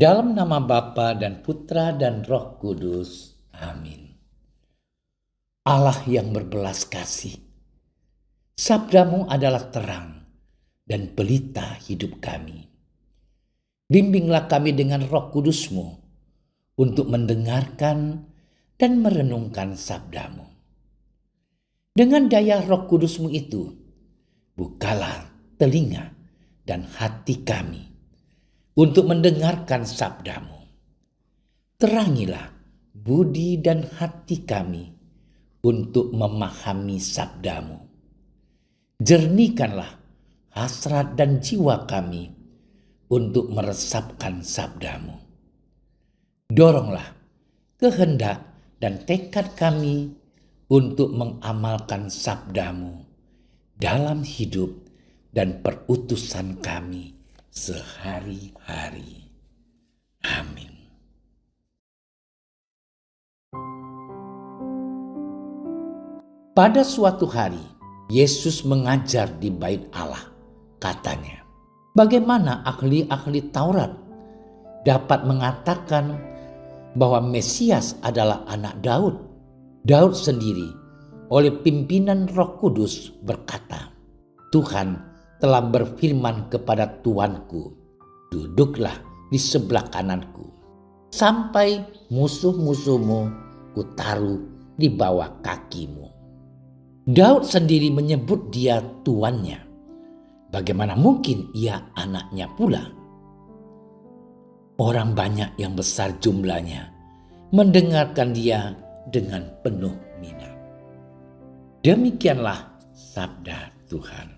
Dalam nama Bapa dan Putra dan Roh Kudus. Amin. Allah yang berbelas kasih, sabdamu adalah terang dan pelita hidup kami. Bimbinglah kami dengan Roh Kudusmu untuk mendengarkan dan merenungkan sabdamu. Dengan daya Roh Kudusmu itu, bukalah telinga dan hati kami untuk mendengarkan sabdamu. Terangilah budi dan hati kami untuk memahami sabdamu. Jernihkanlah hasrat dan jiwa kami untuk meresapkan sabdamu. Doronglah kehendak dan tekad kami untuk mengamalkan sabdamu dalam hidup dan perutusan kami sehari-hari. Amin. Pada suatu hari, Yesus mengajar di Bait Allah. Katanya, bagaimana ahli-ahli Taurat dapat mengatakan bahwa Mesias adalah anak Daud? Daud sendiri oleh pimpinan Roh Kudus berkata, Tuhan telah berfirman kepada Tuanku, duduklah di sebelah kananku, sampai musuh-musuhmu kutaruh di bawah kakimu. Daud sendiri menyebut dia tuannya. Bagaimana mungkin ia anaknya pula? Orang banyak yang besar jumlahnya mendengarkan dia dengan penuh minat. Demikianlah sabda Tuhan.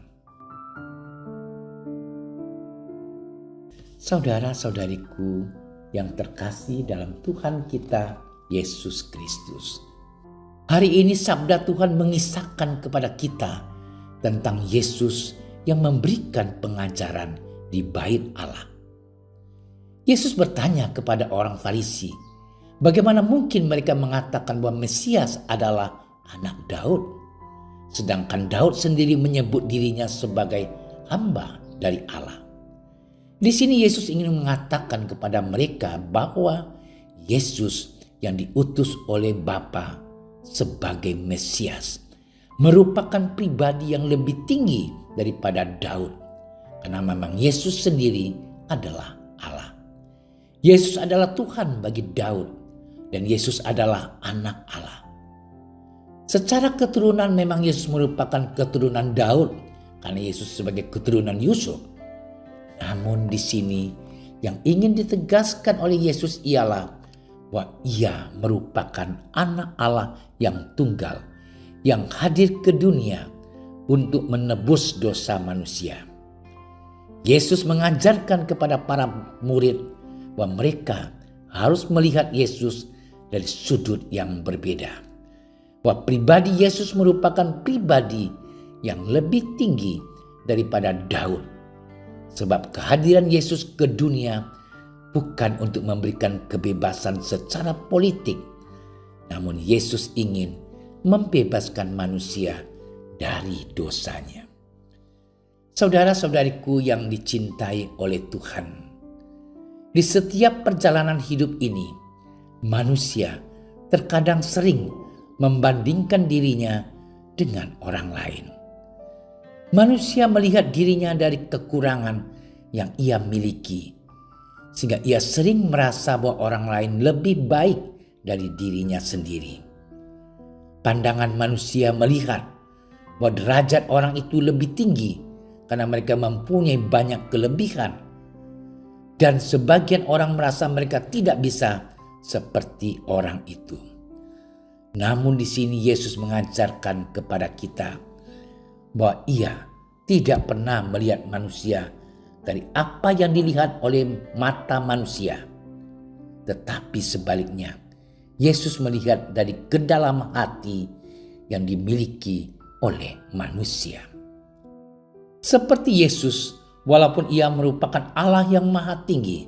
Saudara-saudariku yang terkasih dalam Tuhan kita Yesus Kristus. Hari ini sabda Tuhan mengisahkan kepada kita tentang Yesus yang memberikan pengajaran di Bait Allah. Yesus bertanya kepada orang Farisi, bagaimana mungkin mereka mengatakan bahwa Mesias adalah anak Daud, sedangkan Daud sendiri menyebut dirinya sebagai hamba dari Allah. Di sini Yesus ingin mengatakan kepada mereka bahwa Yesus yang diutus oleh Bapa sebagai Mesias merupakan pribadi yang lebih tinggi daripada Daud, karena memang Yesus sendiri adalah Allah. Yesus adalah Tuhan bagi Daud dan Yesus adalah anak Allah. Secara keturunan memang Yesus merupakan keturunan Daud karena Yesus sebagai keturunan Yusuf. Namun di sini yang ingin ditegaskan oleh Yesus ialah bahwa ia merupakan anak Allah yang tunggal, yang hadir ke dunia untuk menebus dosa manusia. Yesus mengajarkan kepada para murid bahwa mereka harus melihat Yesus dari sudut yang berbeda. Bahwa pribadi Yesus merupakan pribadi yang lebih tinggi daripada Daud. Sebab kehadiran Yesus ke dunia bukan untuk memberikan kebebasan secara politik, namun Yesus ingin membebaskan manusia dari dosanya. Saudara-saudariku yang dicintai oleh Tuhan, di setiap perjalanan hidup ini, manusia terkadang sering membandingkan dirinya dengan orang lain. Manusia melihat dirinya dari kekurangan yang ia miliki, sehingga ia sering merasa bahwa orang lain lebih baik dari dirinya sendiri. Pandangan manusia melihat bahwa derajat orang itu lebih tinggi karena mereka mempunyai banyak kelebihan. Dan sebagian orang merasa mereka tidak bisa seperti orang itu. Namun di sini Yesus mengajarkan kepada kita bahwa ia tidak pernah melihat manusia dari apa yang dilihat oleh mata manusia. Tetapi sebaliknya, Yesus melihat dari kedalaman hati yang dimiliki oleh manusia. Seperti Yesus, walaupun ia merupakan Allah yang maha tinggi,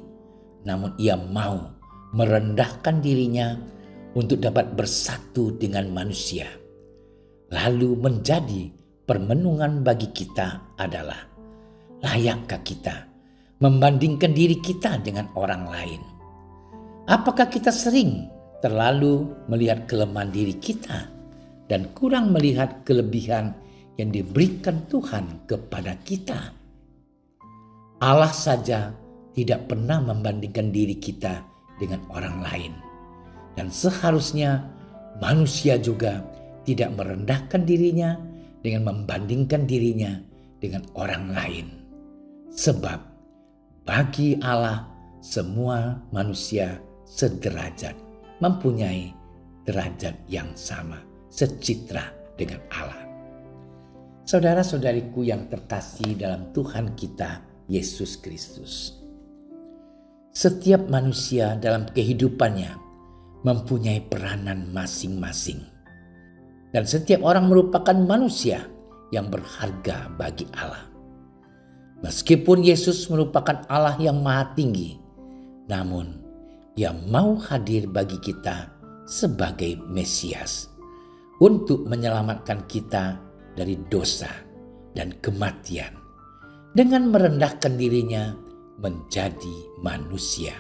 namun ia mau merendahkan dirinya untuk dapat bersatu dengan manusia. Lalu menjadi permenungan bagi kita adalah, layakkah kita membandingkan diri kita dengan orang lain? Apakah kita sering terlalu melihat kelemahan diri kita dan kurang melihat kelebihan yang diberikan Tuhan kepada kita? Allah saja tidak pernah membandingkan diri kita dengan orang lain. Dan seharusnya manusia juga tidak merendahkan dirinya dengan membandingkan dirinya dengan orang lain. Sebab bagi Allah semua manusia sederajat, mempunyai derajat yang sama, secitra dengan Allah. Saudara-saudariku yang terkasih dalam Tuhan kita Yesus Kristus, setiap manusia dalam kehidupannya mempunyai peranan masing-masing. Dan setiap orang merupakan manusia yang berharga bagi Allah. Meskipun Yesus merupakan Allah yang maha tinggi, namun Ia mau hadir bagi kita sebagai Mesias untuk menyelamatkan kita dari dosa dan kematian dengan merendahkan dirinya menjadi manusia.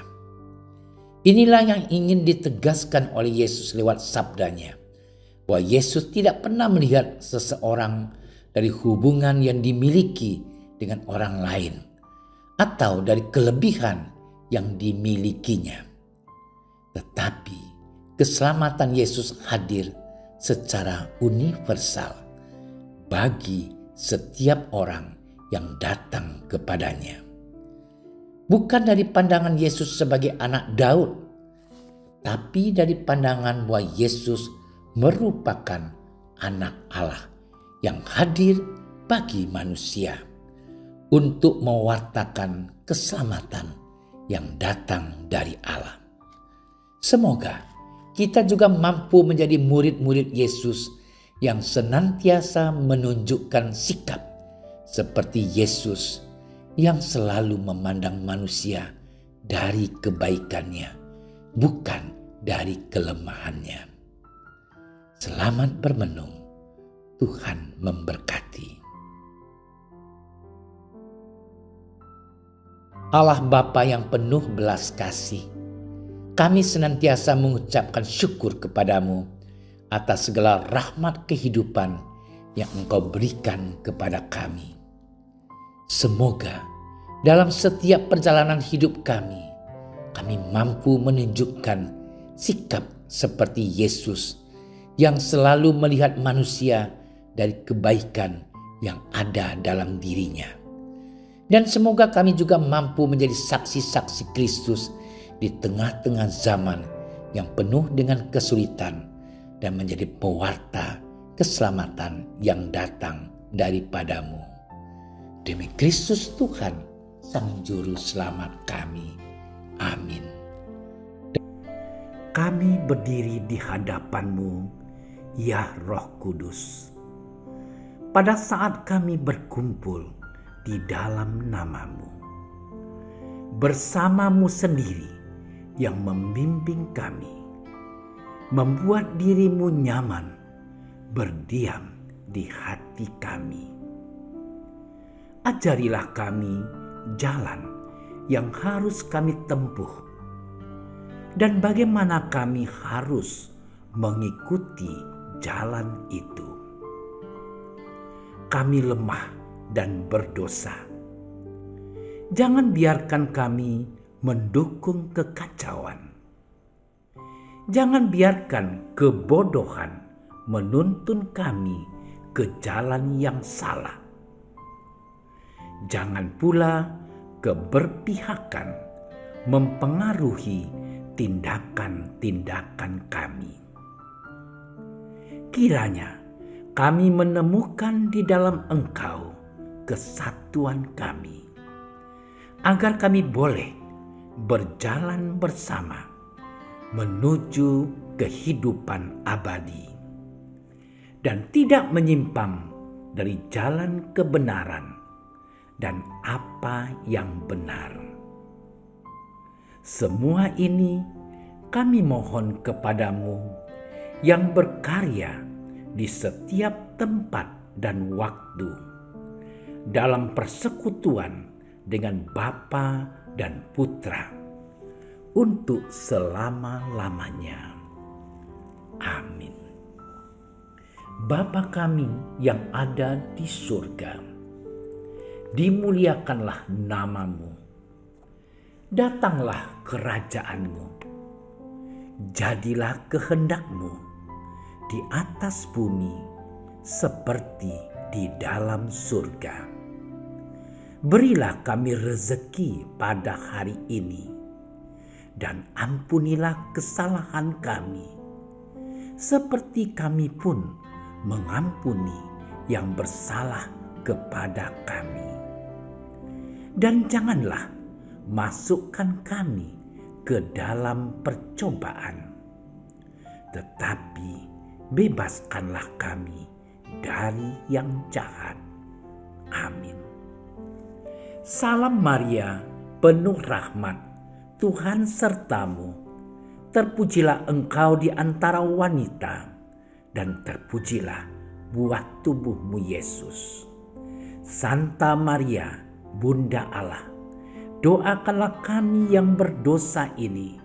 Inilah yang ingin ditegaskan oleh Yesus lewat sabdanya, bahwa Yesus tidak pernah melihat seseorang dari hubungan yang dimiliki dengan orang lain atau dari kelebihan yang dimilikinya. Tetapi keselamatan Yesus hadir secara universal bagi setiap orang yang datang kepadanya. Bukan dari pandangan Yesus sebagai anak Daud, tapi dari pandangan bahwa Yesus merupakan anak Allah yang hadir bagi manusia untuk mewartakan keselamatan yang datang dari Allah. Semoga kita juga mampu menjadi murid-murid Yesus yang senantiasa menunjukkan sikap seperti Yesus yang selalu memandang manusia dari kebaikannya, bukan dari kelemahannya. Selamat bermenung, Tuhan memberkati. Allah Bapa yang penuh belas kasih, kami senantiasa mengucapkan syukur kepadamu atas segala rahmat kehidupan yang Engkau berikan kepada kami. Semoga dalam setiap perjalanan hidup kami mampu menunjukkan sikap seperti Yesus yang selalu melihat manusia dari kebaikan yang ada dalam dirinya. Dan semoga kami juga mampu menjadi saksi-saksi Kristus di tengah-tengah zaman yang penuh dengan kesulitan dan menjadi pewarta keselamatan yang datang daripadamu. Demi Kristus Tuhan, Sang Juru Selamat kami. Amin. Kami berdiri di hadapan-Mu, ya Roh Kudus, pada saat kami berkumpul di dalam nama-Mu. Bersama-Mu sendiri yang membimbing kami, membuat diri-Mu nyaman berdiam di hati kami. Ajarilah kami jalan yang harus kami tempuh dan bagaimana kami harus mengikuti jalan itu. Kami lemah dan berdosa. Jangan biarkan kami mendukung kekacauan. Jangan biarkan kebodohan menuntun kami ke jalan yang salah. Jangan pula keberpihakan mempengaruhi tindakan-tindakan kami. Kiranya kami menemukan di dalam Engkau kesatuan kami, agar kami boleh berjalan bersama menuju kehidupan abadi dan tidak menyimpang dari jalan kebenaran dan apa yang benar. Semua ini kami mohon kepadamu yang berkarya di setiap tempat dan waktu, dalam persekutuan dengan Bapa dan Putra untuk selama-lamanya. Amin. Bapa kami yang ada di surga, dimuliakanlah nama-Mu. Datanglah kerajaan-Mu. Jadilah kehendak-Mu di atas bumi seperti di dalam surga. Berilah kami rezeki pada hari ini, dan ampunilah kesalahan kami, seperti kami pun mengampuni yang bersalah kepada kami. Dan janganlah masukkan kami ke dalam percobaan, tetapi bebaskanlah kami dari yang jahat. Amin. Salam Maria, penuh rahmat, Tuhan sertamu. Terpujilah engkau di antara wanita, dan terpujilah buah tubuhmu Yesus. Santa Maria, Bunda Allah, doakanlah kami yang berdosa ini,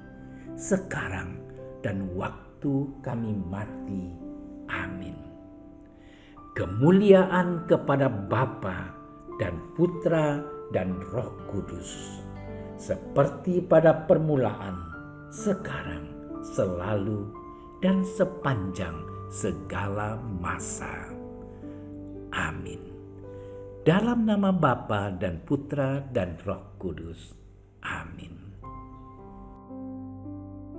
sekarang dan waktu kami mati. Amin. Kemuliaan kepada Bapa dan Putra dan Roh Kudus, seperti pada permulaan, sekarang, selalu, dan sepanjang segala masa. Amin. Dalam nama Bapa dan Putra dan Roh Kudus. Amin.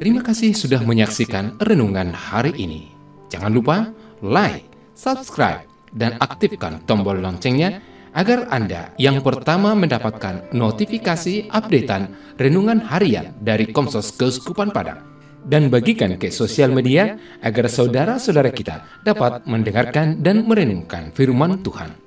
Terima kasih sudah menyaksikan renungan hari ini. Jangan lupa like, subscribe, dan aktifkan tombol loncengnya agar Anda yang pertama mendapatkan notifikasi updatean renungan harian dari Komsos Keuskupan Padang. Dan bagikan ke sosial media agar saudara-saudara kita dapat mendengarkan dan merenungkan firman Tuhan.